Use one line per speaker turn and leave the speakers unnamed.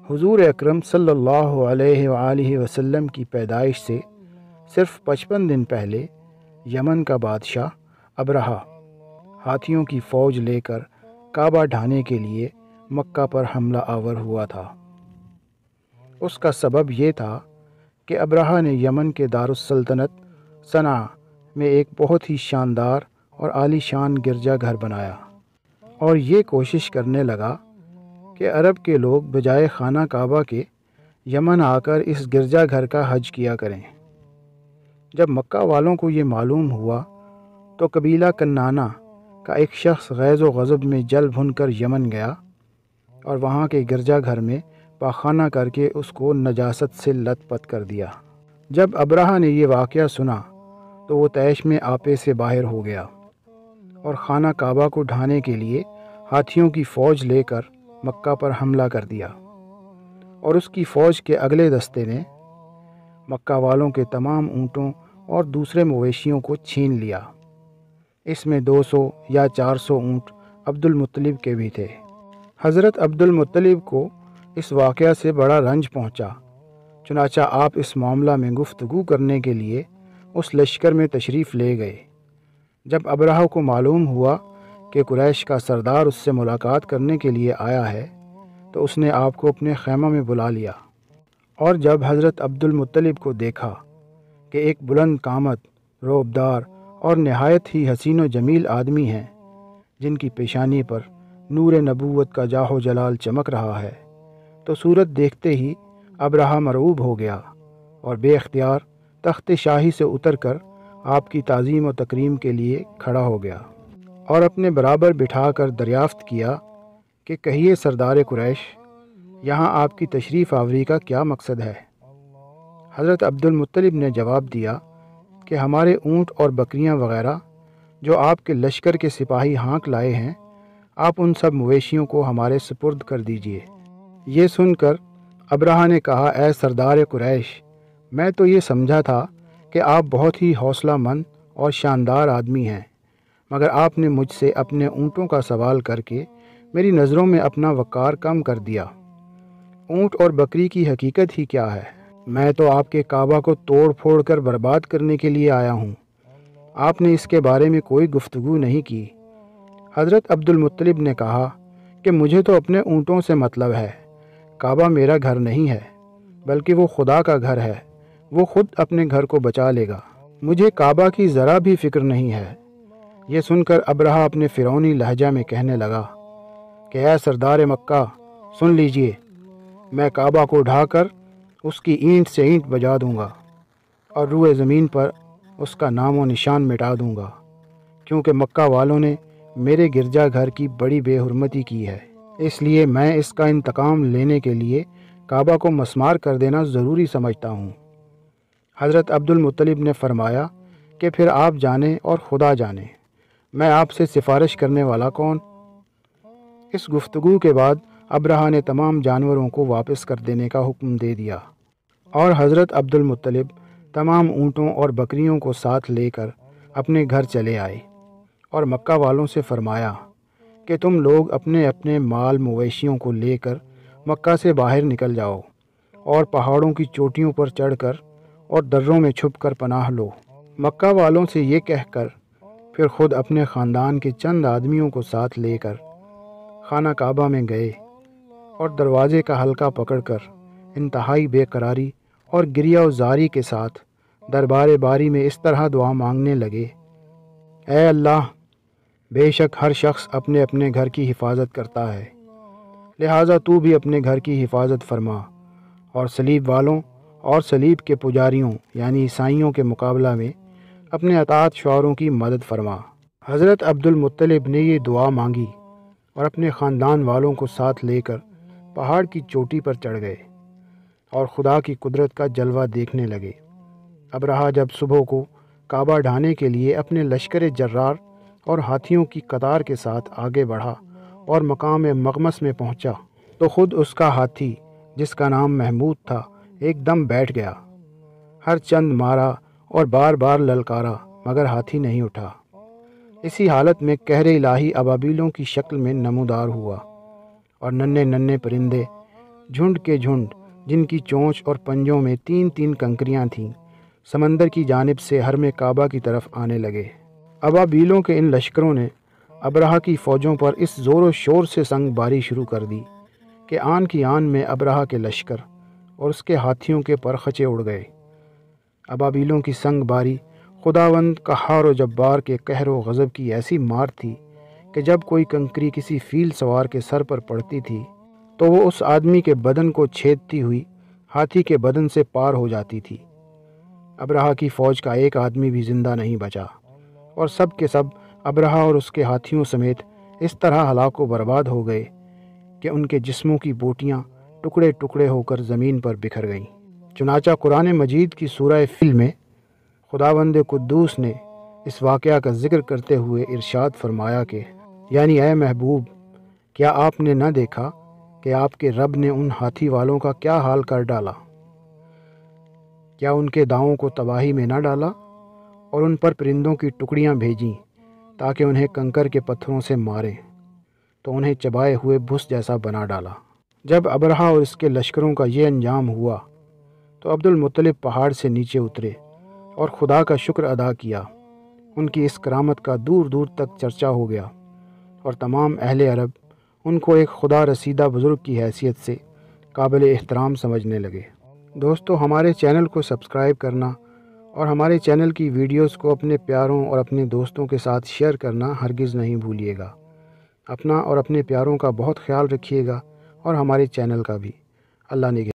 حضور اکرم صلی اللہ علیہ وآلہ وسلم کی پیدائش سے صرف 55 دن پہلے یمن کا بادشاہ ابرہہ ہاتھیوں کی فوج لے کر کعبہ ڈھانے کے لیے مکہ پر حملہ آور ہوا تھا۔ اس کا سبب یہ تھا کہ ابرہہ نے یمن کے دارالسلطنت صنعا میں ایک بہت ہی شاندار اور عالی شان گرجا گھر بنایا اور یہ کوشش کرنے لگا کہ عرب کے لوگ بجائے خانہ کعبہ کے یمن آ کر اس گرجا گھر کا حج کیا کریں۔ جب مکہ والوں کو یہ معلوم ہوا تو قبیلہ کنانہ کا ایک شخص غیظ و غضب میں جل بھن کر یمن گیا اور وہاں کے گرجا گھر میں پاخانہ کر کے اس کو نجاست سے لت پت کر دیا۔ جب ابرہہ نے یہ واقعہ سنا تو وہ طیش میں آپے سے باہر ہو گیا اور خانہ کعبہ کو ڈھانے کے لیے ہاتھیوں کی فوج لے کر مکہ پر حملہ کر دیا، اور اس کی فوج کے اگلے دستے نے مکہ والوں کے تمام اونٹوں اور دوسرے مویشیوں کو چھین لیا۔ اس میں 200 یا 400 اونٹ عبد المطلب کے بھی تھے۔ حضرت عبد المطلب کو اس واقعہ سے بڑا رنج پہنچا، چنانچہ آپ اس معاملہ میں گفتگو کرنے کے لیے اس لشکر میں تشریف لے گئے۔ جب ابرہہ کو معلوم ہوا کہ قریش کا سردار اس سے ملاقات کرنے کے لیے آیا ہے تو اس نے آپ کو اپنے خیمہ میں بلا لیا، اور جب حضرت عبد المطلب کو دیکھا کہ ایک بلند قامت، روبدار اور نہایت ہی حسین و جمیل آدمی ہیں جن کی پیشانی پر نور نبوت کا جاہ و جلال چمک رہا ہے، تو صورت دیکھتے ہی ابرہہ مرعوب ہو گیا اور بے اختیار تخت شاہی سے اتر کر آپ کی تعظیم و تکریم کے لیے کھڑا ہو گیا اور اپنے برابر بٹھا کر دریافت کیا کہ کہیے سردار قریش، یہاں آپ کی تشریف آوری کا کیا مقصد ہے؟ حضرت عبد المطلب نے جواب دیا کہ ہمارے اونٹ اور بکریاں وغیرہ جو آپ کے لشکر کے سپاہی ہانک لائے ہیں، آپ ان سب مویشیوں کو ہمارے سپرد کر دیجئے۔ یہ سن کر ابرہہ نے کہا، اے سردار قریش، میں تو یہ سمجھا تھا کہ آپ بہت ہی حوصلہ مند اور شاندار آدمی ہیں، مگر آپ نے مجھ سے اپنے اونٹوں کا سوال کر کے میری نظروں میں اپنا وقار کم کر دیا۔ اونٹ اور بکری کی حقیقت ہی کیا ہے؟ میں تو آپ کے کعبہ کو توڑ پھوڑ کر برباد کرنے کے لیے آیا ہوں، آپ نے اس کے بارے میں کوئی گفتگو نہیں کی۔ حضرت عبد المطلب نے کہا کہ مجھے تو اپنے اونٹوں سے مطلب ہے، کعبہ میرا گھر نہیں ہے بلکہ وہ خدا کا گھر ہے، وہ خود اپنے گھر کو بچا لے گا، مجھے کعبہ کی ذرا بھی فکر نہیں ہے۔ یہ سن کر ابرہہ اپنے فرعونی لہجہ میں کہنے لگا کہ اے سردار مکہ، سن لیجئے، میں کعبہ کو ڈھا کر اس کی اینٹ سے اینٹ بجا دوں گا اور روئے زمین پر اس کا نام و نشان مٹا دوں گا، کیونکہ مکہ والوں نے میرے گرجا گھر کی بڑی بے حرمتی کی ہے، اس لیے میں اس کا انتقام لینے کے لیے کعبہ کو مسمار کر دینا ضروری سمجھتا ہوں۔ حضرت عبد المطلب نے فرمایا کہ پھر آپ جانیں اور خدا جانے، میں آپ سے سفارش کرنے والا کون؟ اس گفتگو کے بعد ابرہہ نے تمام جانوروں کو واپس کر دینے کا حکم دے دیا، اور حضرت عبد المطلب تمام اونٹوں اور بکریوں کو ساتھ لے کر اپنے گھر چلے آئے اور مکہ والوں سے فرمایا کہ تم لوگ اپنے اپنے مال مویشیوں کو لے کر مکہ سے باہر نکل جاؤ اور پہاڑوں کی چوٹیوں پر چڑھ کر اور دروں میں چھپ کر پناہ لو۔ مکہ والوں سے یہ کہہ کر پھر خود اپنے خاندان کے چند آدمیوں کو ساتھ لے کر خانہ کعبہ میں گئے اور دروازے کا حلقہ پکڑ کر انتہائی بے قراری اور گریہ و زاری کے ساتھ دربار باری میں اس طرح دعا مانگنے لگے، اے اللہ، بے شک ہر شخص اپنے اپنے گھر کی حفاظت کرتا ہے، لہٰذا تو بھی اپنے گھر کی حفاظت فرما اور صلیب والوں اور صلیب کے پجاریوں یعنی عیسائیوں کے مقابلہ میں اپنے اطاعت شعاروں کی مدد فرما۔ حضرت عبد المطلب نے یہ دعا مانگی اور اپنے خاندان والوں کو ساتھ لے کر پہاڑ کی چوٹی پر چڑھ گئے اور خدا کی قدرت کا جلوہ دیکھنے لگے۔ ابرہہ جب صبح کو کعبہ ڈھانے کے لیے اپنے لشکر جرار اور ہاتھیوں کی قطار کے ساتھ آگے بڑھا اور مقام مغمس میں پہنچا تو خود اس کا ہاتھی جس کا نام محمود تھا ایک دم بیٹھ گیا، ہر چند مارا اور بار بار للکارا مگر ہاتھی نہیں اٹھا۔ اسی حالت میں قہر الہی ابابیلوں کی شکل میں نمودار ہوا اور ننھے ننھے پرندے جھنڈ کے جھنڈ جن کی چونچ اور پنجوں میں 3 کنکریاں تھیں سمندر کی جانب سے حرم کعبہ کی طرف آنے لگے۔ ابابیلوں کے ان لشکروں نے ابرہہ کی فوجوں پر اس زور و شور سے سنگ باری شروع کر دی کہ آن کی آن میں ابرہہ کے لشکر اور اس کے ہاتھیوں کے پرخچے اڑ گئے۔ ابابیلوں کی سنگ باری خداوند قہار و جبار کے قہر و غضب کی ایسی مار تھی کہ جب کوئی کنکری کسی فیل سوار کے سر پر پڑتی تھی تو وہ اس آدمی کے بدن کو چھیدتی ہوئی ہاتھی کے بدن سے پار ہو جاتی تھی۔ ابرہہ کی فوج کا ایک آدمی بھی زندہ نہیں بچا اور سب کے سب ابرہہ اور اس کے ہاتھیوں سمیت اس طرح ہلاک و برباد ہو گئے کہ ان کے جسموں کی بوٹیاں ٹکڑے ٹکڑے ہو کر زمین پر بکھر گئیں۔ چنانچہ قرآن مجید کی سورہ فیل میں خداوند قدوس نے اس واقعہ کا ذکر کرتے ہوئے ارشاد فرمایا کہ یعنی اے محبوب، کیا آپ نے نہ دیکھا کہ آپ کے رب نے ان ہاتھی والوں کا کیا حال کر ڈالا؟ کیا ان کے داؤں کو تباہی میں نہ ڈالا اور ان پر پرندوں کی ٹکڑیاں بھیجیں تاکہ انہیں کنکر کے پتھروں سے ماریں تو انہیں چبائے ہوئے بھس جیسا بنا ڈالا۔ جب ابرہہ اور اس کے لشکروں کا یہ انجام ہوا تو عبد المطلب پہاڑ سے نیچے اترے اور خدا کا شکر ادا کیا۔ ان کی اس کرامت کا دور دور تک چرچا ہو گیا اور تمام اہل عرب ان کو ایک خدا رسیدہ بزرگ کی حیثیت سے قابل احترام سمجھنے لگے۔ دوستو، ہمارے چینل کو سبسکرائب کرنا اور ہمارے چینل کی ویڈیوز کو اپنے پیاروں اور اپنے دوستوں کے ساتھ شیئر کرنا ہرگز نہیں بھولیے گا۔ اپنا اور اپنے پیاروں کا بہت خیال رکھیے گا اور ہمارے چینل کا بھی۔ اللہ نگہدار۔